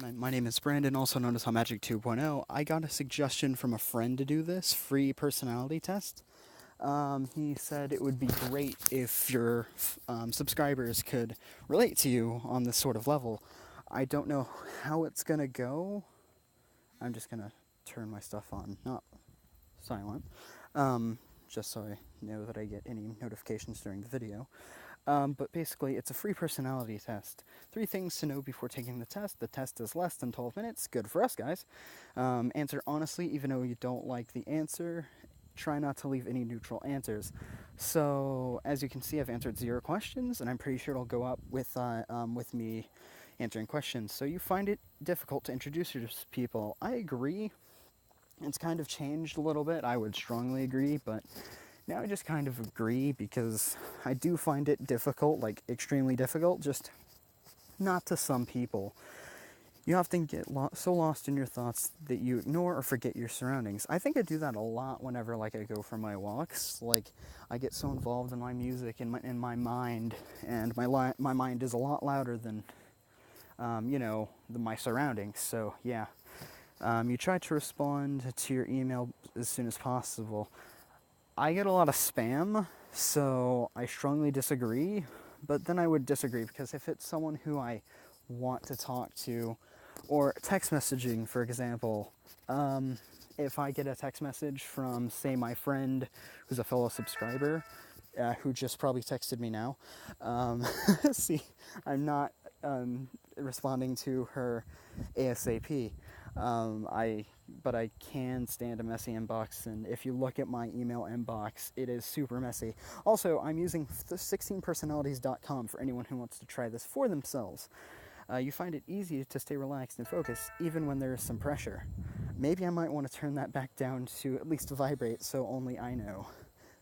My name is Brandon, also known as Hot Magic 2.0. I got a suggestion from a friend to do this free personality test. He said it would be great if your subscribers could relate to you on this sort of level. I don't know how it's gonna go. I'm just gonna turn my stuff on, not silent, just so I know that I get any notifications during the video. But basically, it's a free personality test. 3 things to know before taking the test. The test is less than 12 minutes. Good for us, guys. Answer honestly, even though you don't like the answer. Try not to leave any neutral answers. So, as you can see, I've answered 0 questions, and I'm pretty sure it'll go up with me answering questions. So, you find it difficult to introduce yourself to people. I agree. It's kind of changed a little bit. I would strongly agree, but now I just kind of agree because I do find it difficult, like extremely difficult, just not to some people. You often get so lost in your thoughts that you ignore or forget your surroundings. I think I do that a lot whenever I go for my walks. I get so involved in my music and in my mind, and my mind is a lot louder than my surroundings. So yeah, you try to respond to your email as soon as possible. I get a lot of spam, so I strongly disagree, but then I would disagree because if it's someone who I want to talk to, or text messaging, for example, if I get a text message from, say, my friend who's a fellow subscriber, who just probably texted me now, see, I'm not responding to her ASAP. But I can stand a messy inbox, and if you look at my email inbox, it is super messy. Also, I'm using 16personalities.com for anyone who wants to try this for themselves. You find it easy to stay relaxed and focused, even when there is some pressure. Maybe I might want to turn that back down to at least vibrate, so only I know.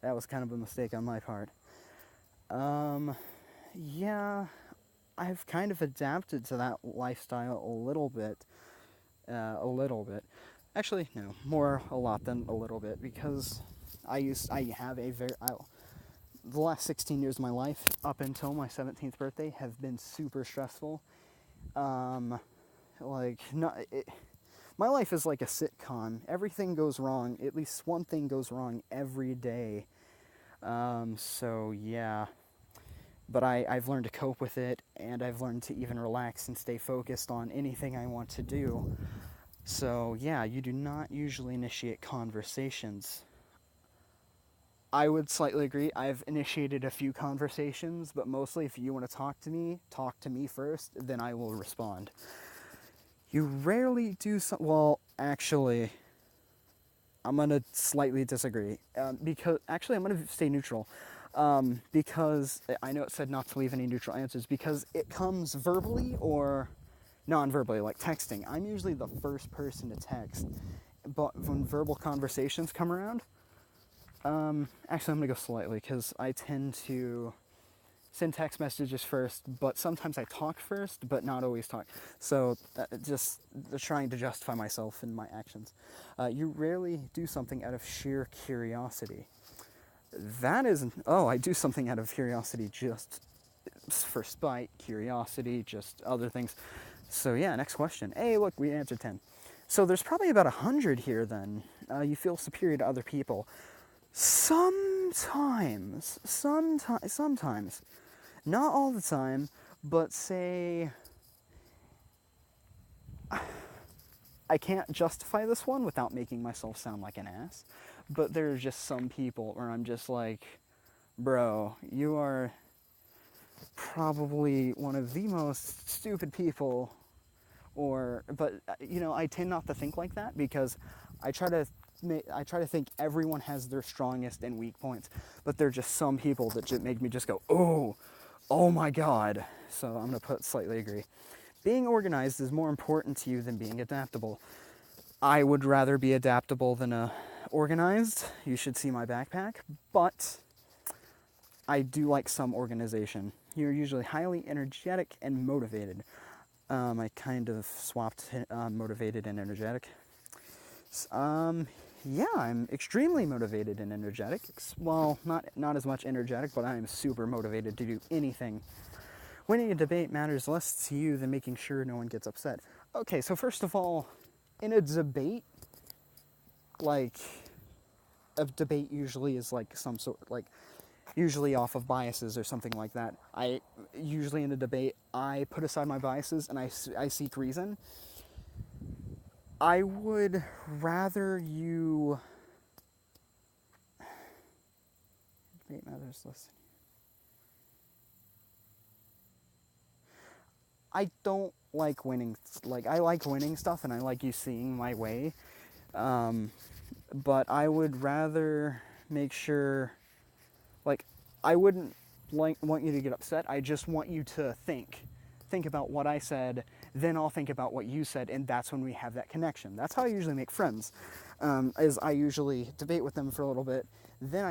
That was kind of a mistake on my part. Yeah, I've kind of adapted to that lifestyle a little bit. Actually, no, more a lot than a little bit, because the last 16 years of my life, up until my 17th birthday, have been super stressful. My life is like a sitcom. Everything goes wrong. At least one thing goes wrong every day. So yeah. But I've learned to cope with it, and I've learned to even relax and stay focused on anything I want to do. So yeah, you do not usually initiate conversations. I would slightly agree. I've initiated a few conversations, but mostly if you want to talk to me first, then I will respond. You rarely do well, actually, I'm going to slightly disagree. Because actually, I'm going to stay neutral. Because I know it said not to leave any neutral answers, because it comes verbally or non-verbally, like texting. I'm usually the first person to text, but when verbal conversations come around, actually I'm gonna go slightly, because I tend to send text messages first, but sometimes I talk first, but not always talk. So just trying to justify myself and my actions. You rarely do something out of sheer curiosity. I do something out of curiosity, just for spite, curiosity, just other things. So yeah, next question. Hey, look, we answered 10. So there's probably about 100 here then. You feel superior to other people. Sometimes. Not all the time, but say... I can't justify this one without making myself sound like an ass, but there are just some people where I'm just like, bro, you are probably one of the most stupid people, I tend not to think like that, because I try to think everyone has their strongest and weak points, but there are just some people that just make me just go, oh my god. So I'm going to put slightly agree. Being organized is more important to you than being adaptable. I would rather be adaptable than organized. You should see my backpack, but I do like some organization. You're usually highly energetic and motivated. I kind of swapped motivated and energetic. Yeah, I'm extremely motivated and energetic. Well, not as much energetic, but I am super motivated to do anything. winning a debate matters less to you than making sure no one gets upset. Okay, so first of all, in a debate, like, a debate usually is like some sort, like, usually off of biases or something like that. I usually in a debate, I put aside my biases and I seek reason. I would rather you debate matters less. I don't like winning. Like, I like winning stuff and I like you seeing my way. But I would rather make sure, like, I wouldn't want you to get upset. I just want you to think about what I said, then I'll think about what you said, and that's when we have that connection. That's how I usually make friends. Is I usually debate with them for a little bit, then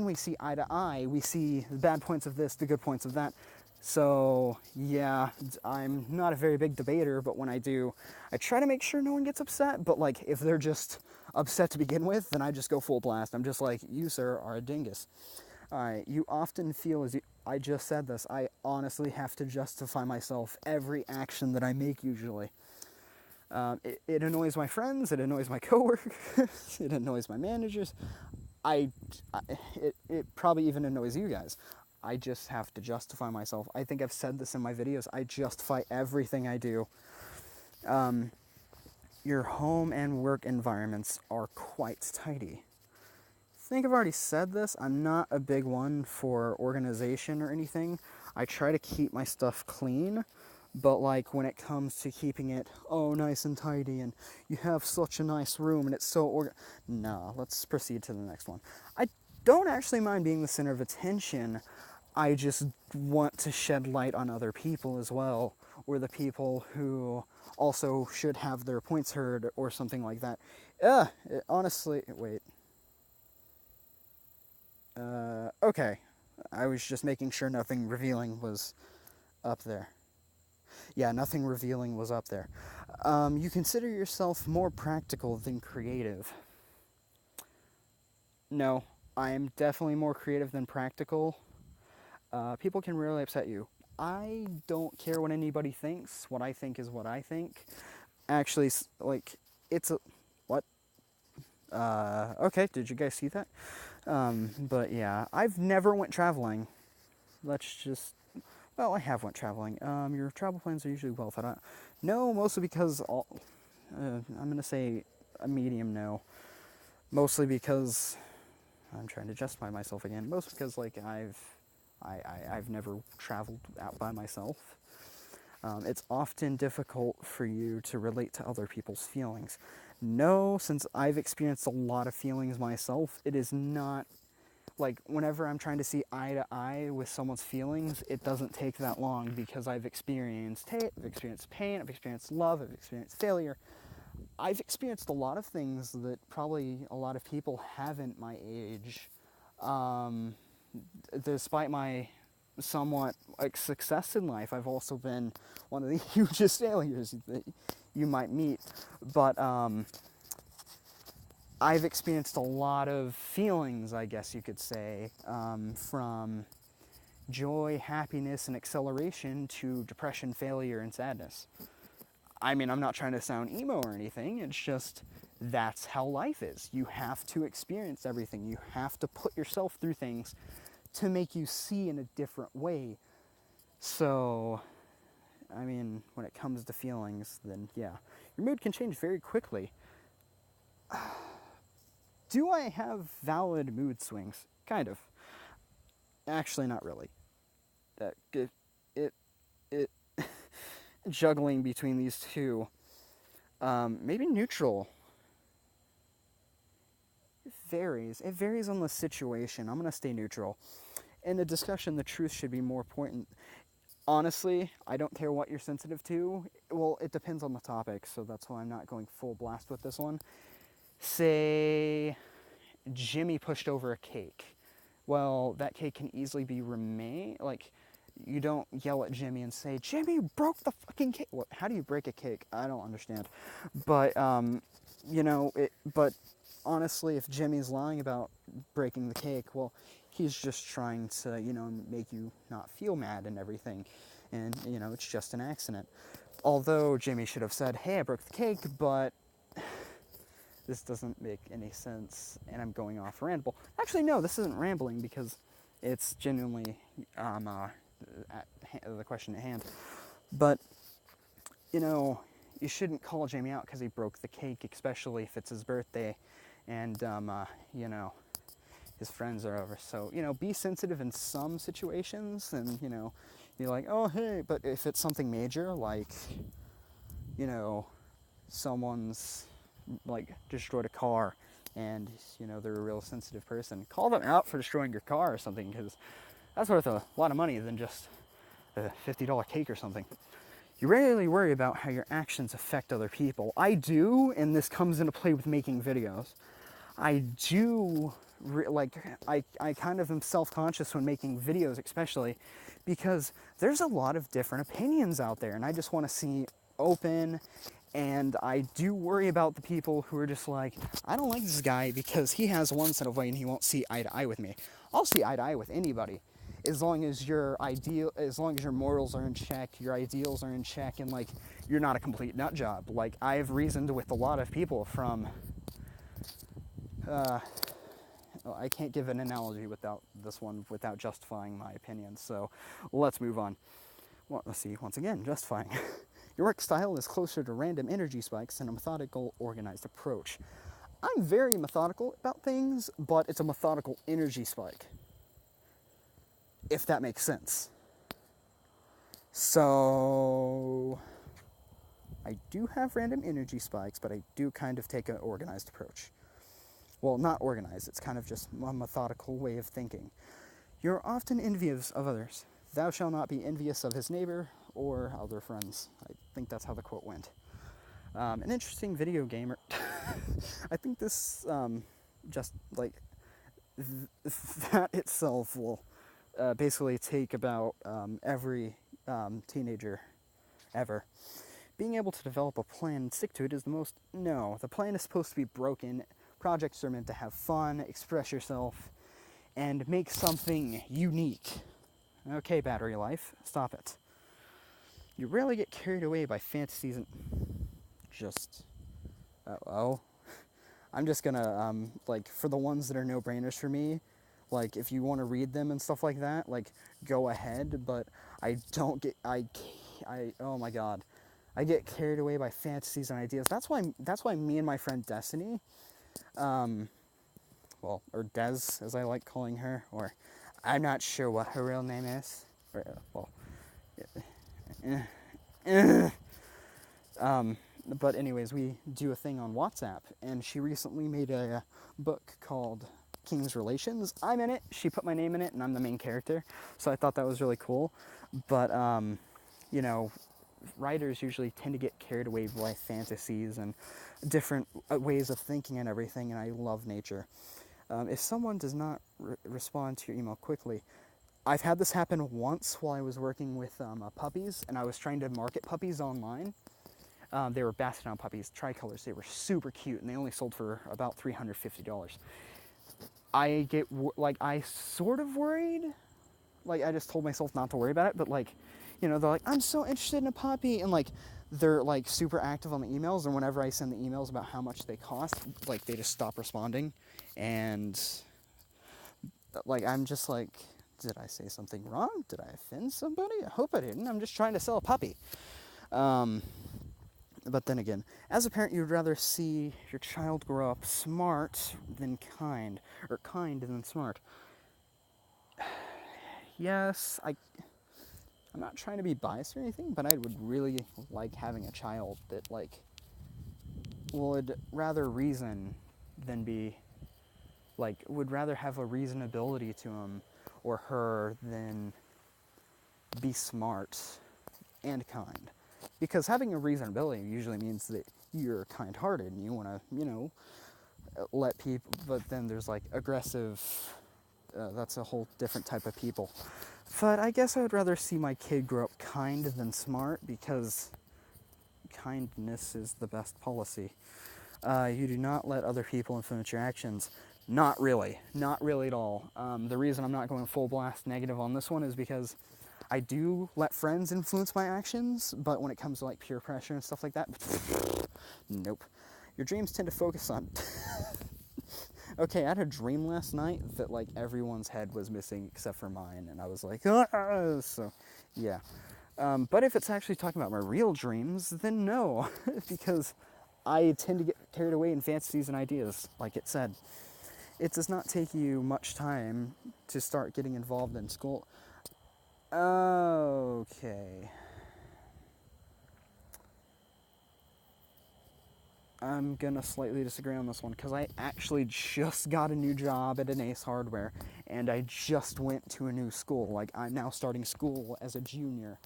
we see eye to eye. We see the bad points of this, the good points of that. So yeah, I'm not a very big debater, but when I do, I try to make sure no one gets upset. But like, if they're just upset to begin with, then I just go full blast. I'm just like, you, sir, are a dingus. Alright, you often feel I just said this, I honestly have to justify myself every action that I make usually. It annoys my friends, it annoys my coworkers, it annoys my managers. It probably even annoys you guys. I just have to justify myself. I think I've said this in my videos. I justify everything I do. Your home and work environments are quite tidy. I think I've already said this. I'm not a big one for organization or anything. I try to keep my stuff clean, but like when it comes to keeping it, nice and tidy, and you have such a nice room and it's so no, let's proceed to the next one. I don't actually mind being the center of attention. I just want to shed light on other people as well, or the people who also should have their points heard or something like that. Honestly, wait. Okay. I was just making sure nothing revealing was up there. Yeah, nothing revealing was up there. You consider yourself more practical than creative. No, I am definitely more creative than practical. People can rarely upset you. I don't care what anybody thinks. What I think is what I think. Actually, like, it's a... What? Okay, did you guys see that? But yeah, I've never went traveling. Let's just... Well, I have went traveling. Your travel plans are usually well thought out. No, mostly because I'm gonna say a medium no. Mostly because I'm trying to justify myself again. Mostly because like I've never traveled out by myself. It's often difficult for you to relate to other people's feelings. No, since I've experienced a lot of feelings myself, it is not like whenever I'm trying to see eye to eye with someone's feelings, it doesn't take that long because I've experienced hate, I've experienced pain, I've experienced love, I've experienced failure. I've experienced a lot of things that probably a lot of people haven't my age. Despite my somewhat like success in life, I've also been one of the hugest failures that you might meet. But I've experienced a lot of feelings, I guess you could say, from joy, happiness, and acceleration to depression, failure, and sadness. I mean, I'm not trying to sound emo or anything, it's just that's how life is. You have to experience everything. You have to put yourself through things to make you see in a different way. So, I mean, when it comes to feelings, then yeah, your mood can change very quickly. Do I have valid mood swings? Kind of. Actually, not really. It juggling between these two. Maybe neutral. It varies. It varies on the situation. I'm gonna stay neutral. In a discussion, the truth should be more important. Honestly, I don't care what you're sensitive to. Well, it depends on the topic, so that's why I'm not going full blast with this one. Say Jimmy pushed over a cake. Well, that cake can easily be like, you don't yell at Jimmy and say, Jimmy broke the fucking cake. Well, how do you break a cake? I don't understand. But, but honestly, if Jimmy's lying about breaking the cake, well, he's just trying to, make you not feel mad and everything. and, it's just an accident. Although Jamie should have said, hey, I broke the cake, but this doesn't make any sense, and I'm going off ramble. Actually, no, this isn't rambling, because it's genuinely the question at hand. But, you shouldn't call Jamie out because he broke the cake, especially if it's his birthday, and, his friends are over. So, be sensitive in some situations, and, be like, oh, hey, but if it's something major, like, someone's, like, destroyed a car, and, they're a real sensitive person, call them out for destroying your car or something, because that's worth a lot of money than just a $50 cake or something. You rarely worry about how your actions affect other people. I do, and this comes into play with making videos. I do, I kind of am self-conscious when making videos, especially, because there's a lot of different opinions out there, and I just want to see open, and I do worry about the people who are just like, I don't like this guy because he has one set of way and he won't see eye to eye with me. I'll see eye to eye with anybody, as long as your morals are in check, your ideals are in check, and, like, you're not a complete nut job. Like, I've reasoned with a lot of people from, I can't give an analogy without justifying my opinion, so let's move on. Well, let's see, once again, justifying. Your work style is closer to random energy spikes than a methodical, organized approach. I'm very methodical about things, but it's a methodical energy spike, if that makes sense. So, I do have random energy spikes, but I do kind of take an organized approach. Well, not organized, it's kind of just a methodical way of thinking. You're often envious of others. Thou shalt not be envious of his neighbor or other friends. I think that's how the quote went. An interesting video gamer. I think this, just, like, that itself will basically take about every teenager ever. Being able to develop a plan and stick to it is the most... No, the plan is supposed to be broken. Projects are meant to have fun, express yourself, and make something unique. Okay, battery life, stop it. You rarely get carried away by fantasies and... I'm just gonna, like, for the ones that are no-brainers for me, like, if you want to read them and stuff like that, like, go ahead, but I don't get... oh my god. I get carried away by fantasies and ideas. That's why me and my friend Destiny, or Des, as I like calling her, or I'm not sure what her real name is. But anyways, we do a thing on WhatsApp, and she recently made a book called King's Relations. I'm in it. She put my name in it, and I'm the main character. So I thought that was really cool. But, writers usually tend to get carried away by fantasies and different ways of thinking and everything, and I love nature. If someone does not respond to your email quickly, I've had this happen once while I was working with puppies, and I was trying to market puppies online. They were Basset Hound puppies, tricolors. They were super cute, and they only sold for about $350. I sort of worried. Like, I just told myself not to worry about it, but, like, they're like, I'm so interested in a puppy, and, like, they're, like, super active on the emails, and whenever I send the emails about how much they cost, like, they just stop responding, and, like, I'm just like, did I say something wrong? Did I offend somebody? I hope I didn't. I'm just trying to sell a puppy. But then again, as a parent, you'd rather see your child grow up smart than kind, or kind than smart. Yes, I'm not trying to be biased or anything, but I would really like having a child that, like, would rather reason than be, like, would rather have a reasonability to him or her than be smart and kind. Because having a reasonability usually means that you're kind-hearted and you want to, let people, but then there's, like, aggressive, that's a whole different type of people. But I guess I would rather see my kid grow up kind than smart, because kindness is the best policy. You do not let other people influence your actions. Not really at all. The reason I'm not going full blast negative on this one is because I do let friends influence my actions, but when it comes to like peer pressure and stuff like that, nope. Your dreams tend to focus on. Okay, I had a dream last night that like everyone's head was missing except for mine, and I was like, ah! So, yeah. But if it's actually talking about my real dreams, then no, because I tend to get carried away in fantasies and ideas, like it said. It does not take you much time to start getting involved in school. Okay. I'm gonna slightly disagree on this one because I actually just got a new job at an Ace Hardware and I just went to a new school. Like, I'm now starting school as a junior.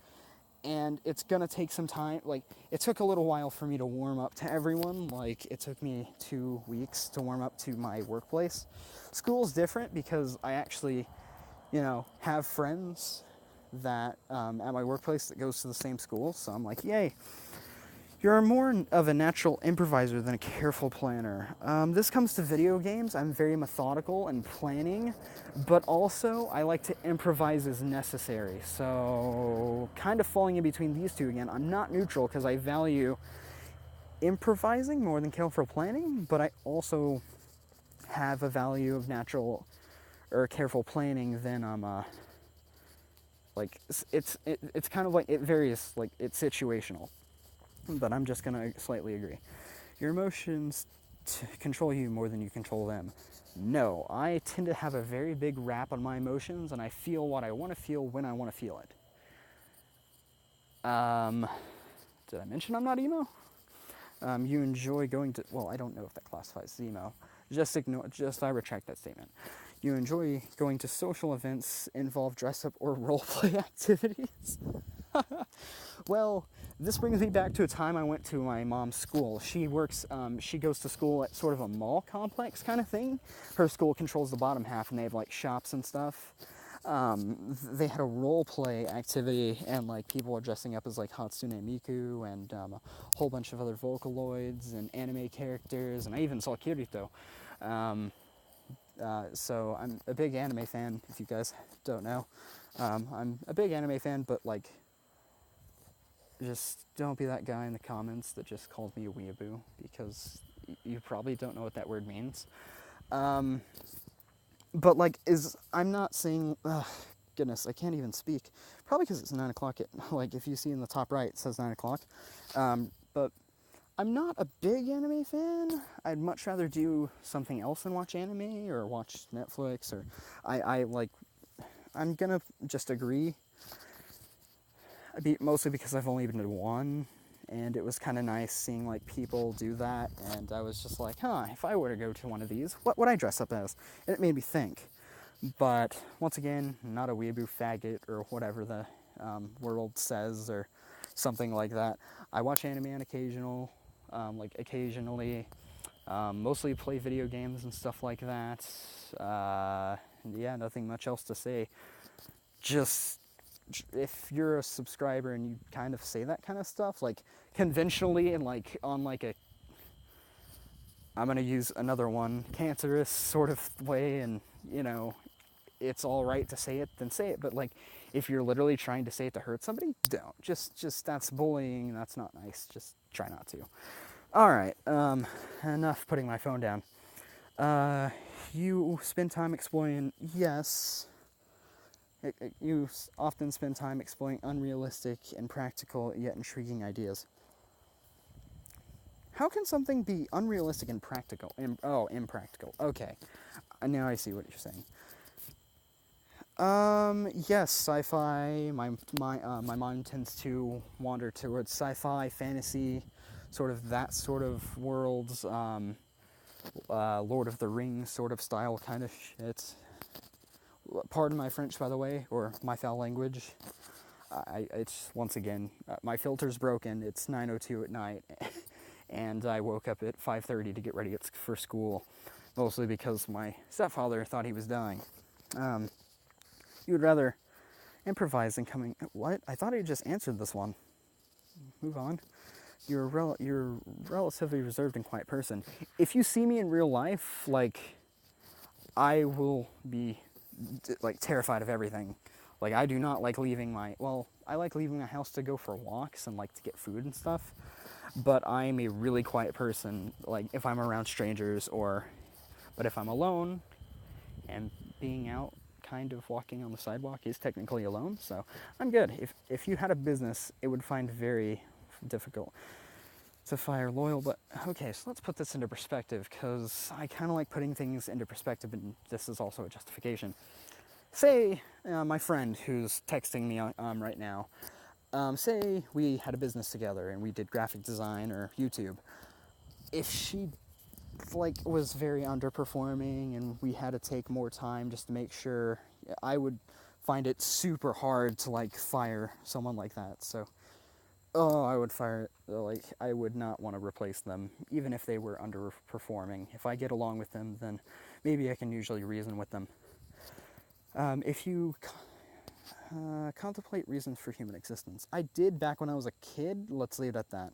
And it's gonna take some time. Like, it took a little while for me to warm up to everyone. Like, it took me 2 weeks to warm up to my workplace. School's different because I actually, have friends that at my workplace that goes to the same school. So I'm like, yay. You're more of a natural improviser than a careful planner. This comes to video games. I'm very methodical and planning, but also I like to improvise as necessary. So kind of falling in between these two again. I'm not neutral because I value improvising more than careful planning, but I also have a value of natural or careful planning than like it's kind of like it varies, like it's situational. But I'm just going to slightly agree. Your emotions control you more than you control them. No, I tend to have a very big rap on my emotions, and I feel what I want to feel when I want to feel it. Did I mention I'm not emo? You enjoy going to, well, I don't know if that classifies as emo. I retract that statement. You enjoy going to social events, involve dress-up or role-play activities? Well, this brings me back to a time I went to my mom's school. She goes to school at sort of a mall complex kind of thing. Her school controls the bottom half, and they have like shops and stuff. They had a role play activity, and like people were dressing up as like Hatsune Miku and a whole bunch of other Vocaloids and anime characters, and I even saw Kirito. So I'm a big anime fan, if you guys don't know. I'm a big anime fan, but like, just don't be that guy in the comments that just called me a weeaboo, because you probably don't know what that word means. But like, I'm not saying, goodness, I can't even speak. Probably because it's 9 o'clock. Like, if you see in the top right, it says 9 o'clock. But I'm not a big anime fan. I'd much rather do something else than watch anime or watch Netflix, or I'm gonna just agree. Mostly because I've only been to one, and it was kind of nice seeing like people do that, and I was just like, if I were to go to one of these, what would I dress up as? And it made me think. But once again, not a weeaboo faggot or whatever the world says or something like that. I watch anime on occasionally, mostly play video games and stuff like that. Yeah, nothing much else to say. Just, if you're a subscriber and you kind of say that kind of stuff, like conventionally and like on like a, I'm gonna use another one, cancerous sort of way, and it's all right to say it, then say it. But like, if you're literally trying to say it to hurt somebody, don't. Just that's bullying. That's not nice. Just try not to. All right. Enough putting my phone down. You spend time exploring. Yes. You often spend time exploring unrealistic, impractical, yet intriguing ideas. How can something be unrealistic and practical? Impractical. Okay. Now I see what you're saying. Yes, sci-fi. My mind tends to wander towards sci-fi, fantasy, sort of that sort of worlds. Lord of the Rings sort of style kind of shit. Pardon my French, by the way, or my foul language. It's, once again, my filter's broken. It's 9:02 at night, and I woke up at 5:30 to get ready for school, mostly because my stepfather thought he was dying. You would rather improvise than coming... What? I thought I just answered this one. Move on. You're a relatively reserved and quiet person. If you see me in real life, like, I will be like terrified of everything. Like, I do not like leaving my, well, I like leaving my house to go for walks and like to get food and stuff, but I'm a really quiet person, like if I'm around strangers but if I'm alone and being out kind of walking on the sidewalk is technically alone, so I'm good. If you had a business, it would find very difficult to fire loyal, but okay, so let's put this into perspective, because I kind of like putting things into perspective, and this is also a justification. Say my friend who's texting me right now, say we had a business together and we did graphic design or YouTube. If she like was very underperforming and we had to take more time just to make sure, I would find it super hard to like fire someone like that. So I would fire, like, I would not want to replace them, even if they were underperforming. If I get along with them, then maybe I can usually reason with them. If you contemplate reasons for human existence. I did back when I was a kid, let's leave it at that.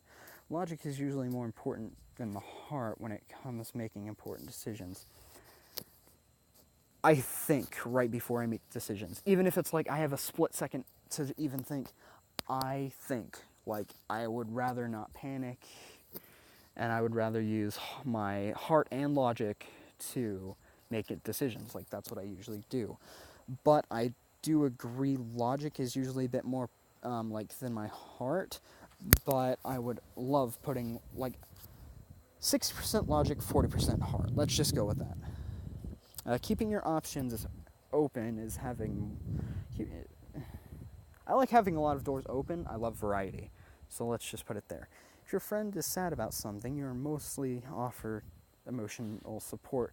Logic is usually more important than the heart when it comes to making important decisions. I think right before I make decisions. Even if it's like I have a split second to even think, I think. Like, I would rather not panic, and I would rather use my heart and logic to make it decisions. Like, that's what I usually do. But I do agree logic is usually a bit more than my heart, but I would love putting like 60% logic, 40% heart. Let's just go with that. Keeping your options open is having... I like having a lot of doors open. I love variety. So let's just put it there. If your friend is sad about something, you're mostly offered emotional support.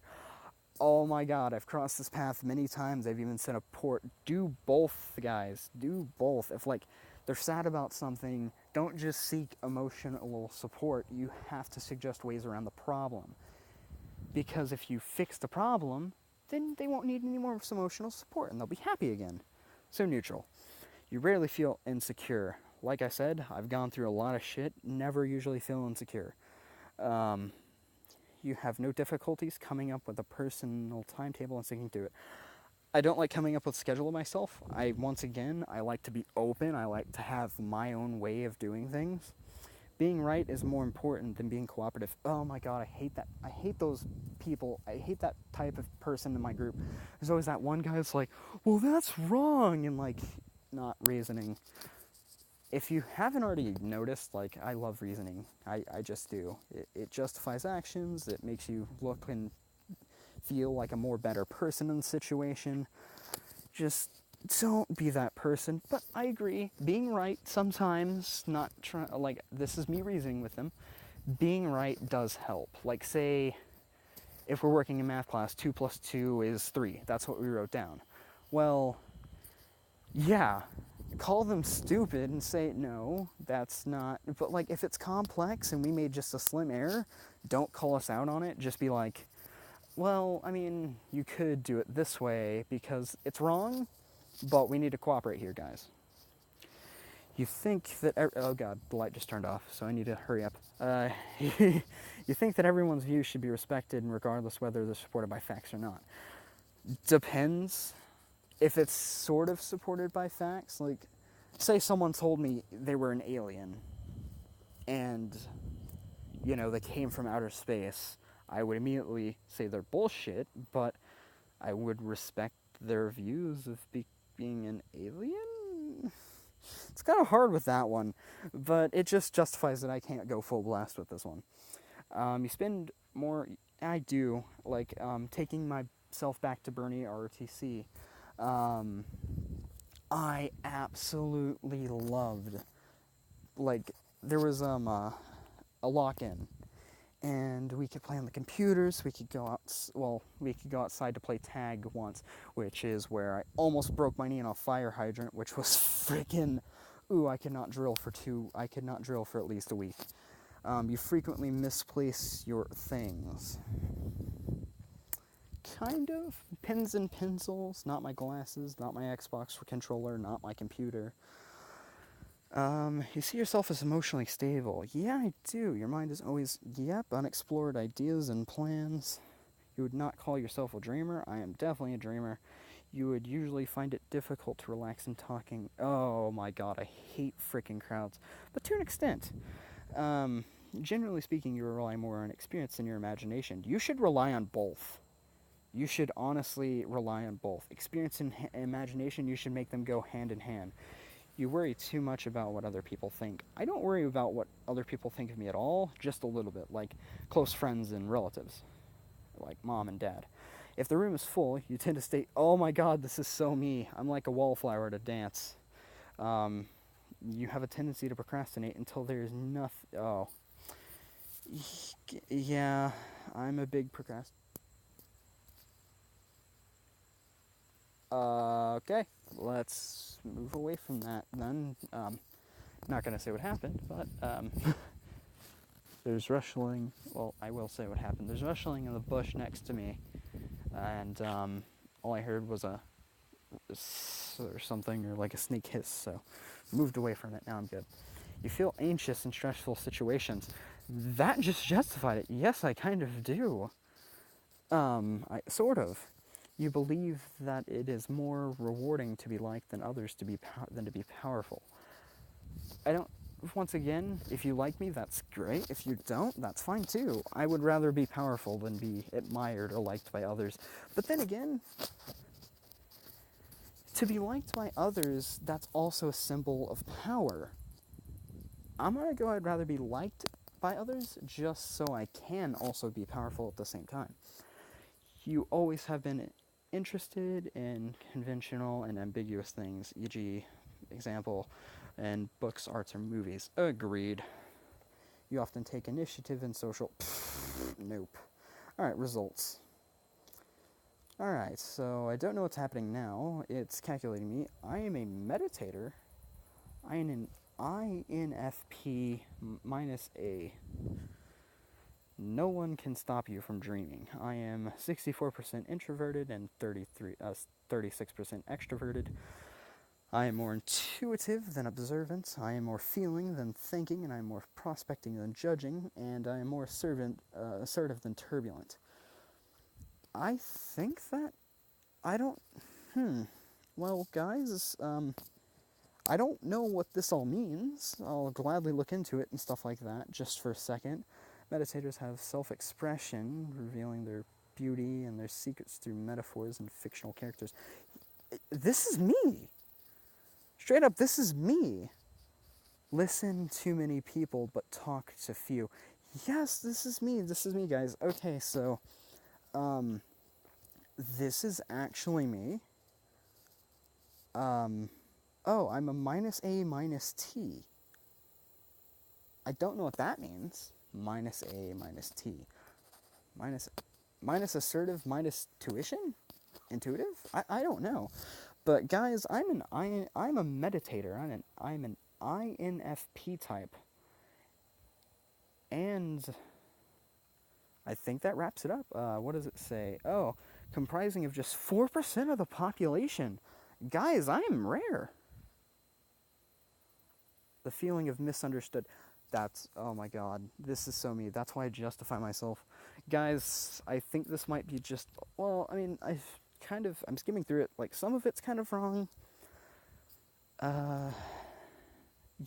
Oh my god, I've crossed this path many times. I've even sent a port. Do both, guys. Do both. If, like, they're sad about something, don't just seek emotional support. You have to suggest ways around the problem. Because if you fix the problem, then they won't need any more emotional support, and they'll be happy again. So neutral. You rarely feel insecure. Like I said, I've gone through a lot of shit, never usually feel insecure. You have no difficulties coming up with a personal timetable and sticking to it. I don't like coming up with a schedule myself. I like to be open. I like to have my own way of doing things. Being right is more important than being cooperative. Oh my god, I hate that. I hate those people. I hate that type of person in my group. There's always that one guy that's like, well, that's wrong, and like, not reasoning. If you haven't already noticed, like, I love reasoning. I just do. It justifies actions. It makes you look and feel like a more better person in the situation. Just don't be that person. But I agree. Being right sometimes, not try, like, this is me reasoning with them. Being right does help. Like, say, if we're working in math class, 2 plus 2 is 3. That's what we wrote down. Well, yeah, call them stupid and say, no, that's not, but like, if it's complex and we made just a slim error, don't call us out on it. Just be like, well, I mean, you could do it this way because it's wrong, but we need to cooperate here, guys. You think that, oh god, the light just turned off, so I need to hurry up. You think that everyone's views should be respected, regardless whether they're supported by facts or not. Depends. If it's sort of supported by facts, like, say someone told me they were an alien and, you know, they came from outer space, I would immediately say they're bullshit, but I would respect their views of being an alien? It's kind of hard with that one, but it just justifies that I can't go full blast with this one. You spend more... I do, like, taking myself back to Bernie ROTC. I absolutely loved, like, there was a lock-in, and we could play on the computers. We could go outside to play tag once, which is where I almost broke my knee on a fire hydrant, which was freaking... Ooh, I could not drill for at least a week. You frequently misplace your things. Kind of. Pens and pencils, not my glasses, not my Xbox controller, not my computer. You see yourself as emotionally stable. Yeah, I do. Your mind is always, unexplored ideas and plans. You would not call yourself a dreamer. I am definitely a dreamer. You would usually find it difficult to relax in talking. Oh my god, I hate freaking crowds. But to an extent, um, generally speaking, you rely more on experience than your imagination. You should rely on both. You should honestly rely on both. Experience and imagination, you should make them go hand in hand. You worry too much about what other people think. I don't worry about what other people think of me at all, just a little bit, like close friends and relatives, like mom and dad. If the room is full, you tend to state, "Oh my god, this is so me. I'm like a wallflower at a dance." Um, you have a tendency to procrastinate until there's nothing. Oh, yeah, I'm a big procrastinator. Okay, let's move away from that then. Not gonna say what happened, but there's rustling. Well, I will say what happened. There's rustling in the bush next to me, and all I heard was a or something, or like a snake hiss. So, moved away from it. Now I'm good. You feel anxious in stressful situations. That just justified it. Yes, I kind of do. I sort of. You believe that it is more rewarding to be liked than others than to be powerful. I don't. Once again, if you like me, that's great. If you don't, that's fine too. I would rather be powerful than be admired or liked by others. But then again, to be liked by others, that's also a symbol of power. I'm gonna go, I'd rather be liked by others just so I can also be powerful at the same time. You always have been interested in conventional and ambiguous things, e.g., example, in books, arts, or movies. Agreed. You often take initiative in social. Nope. Alright, results. Alright, so I don't know what's happening now. It's calculating me. I am a meditator. I am an INFP minus A. No one can stop you from dreaming. I am 64% introverted and 36% extroverted. I am more intuitive than observant. I am more feeling than thinking, and I am more prospecting than judging, and I am more assertive than turbulent. I think that I don't. Well, guys, I don't know what this all means. I'll gladly look into it and stuff like that just for a second. Meditators have self-expression, revealing their beauty and their secrets through metaphors and fictional characters. This is me. Straight up, this is me. Listen to many people, but talk to few. Yes, this is me. This is me, guys. Okay, so, this is actually me. Oh, I'm a minus A minus T. I don't know what that means. Minus A minus T. Minus assertive minus tuition? Intuitive? I don't know. But guys, I'm a meditator. I'm an INFP type. And I think that wraps it up. What does it say? Oh, comprising of just 4% of the population. Guys, I am rare. The feeling of misunderstood. That's, oh my god, this is so me. That's why I justify myself. Guys, I think this might be just, well, I mean, I'm skimming through it. Like, some of it's kind of wrong.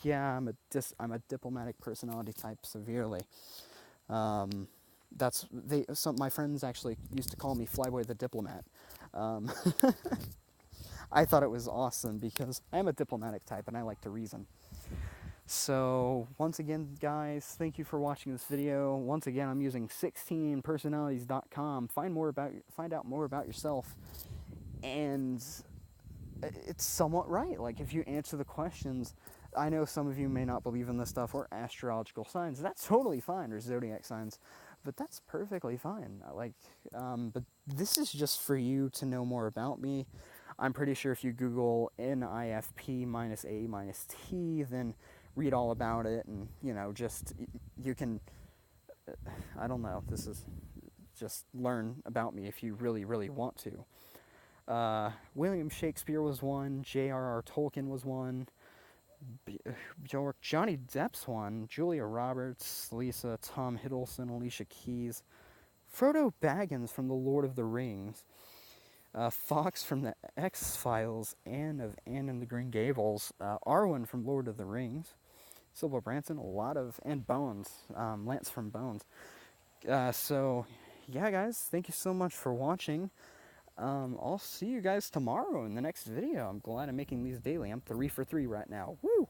Yeah, I'm a diplomatic personality type severely. My friends actually used to call me Flyboy the Diplomat. I thought it was awesome because I'm a diplomatic type and I like to reason. So, once again, guys, thank you for watching this video. Once again, I'm using 16personalities.com. Find out more about yourself. And it's somewhat right. Like, if you answer the questions, I know some of you may not believe in this stuff, or astrological signs. That's totally fine, or zodiac signs. But that's perfectly fine. But this is just for you to know more about me. I'm pretty sure if you Google NIFP minus A minus T, then read all about it, and, you can, I don't know, this is, just learn about me if you really, really want to. William Shakespeare was one, J.R.R. Tolkien was one, Johnny Depp's one, Julia Roberts, Lisa, Tom Hiddleston, Alicia Keys, Frodo Baggins from The Lord of the Rings, Fox from the X-Files, Anne of Anne and the Green Gables, Arwen from Lord of the Rings, Sybil Branson, and Bones, Lance from Bones. So, yeah, guys, thank you so much for watching. I'll see you guys tomorrow in the next video. I'm glad I'm making these daily. I'm 3 for 3 right now. Woo!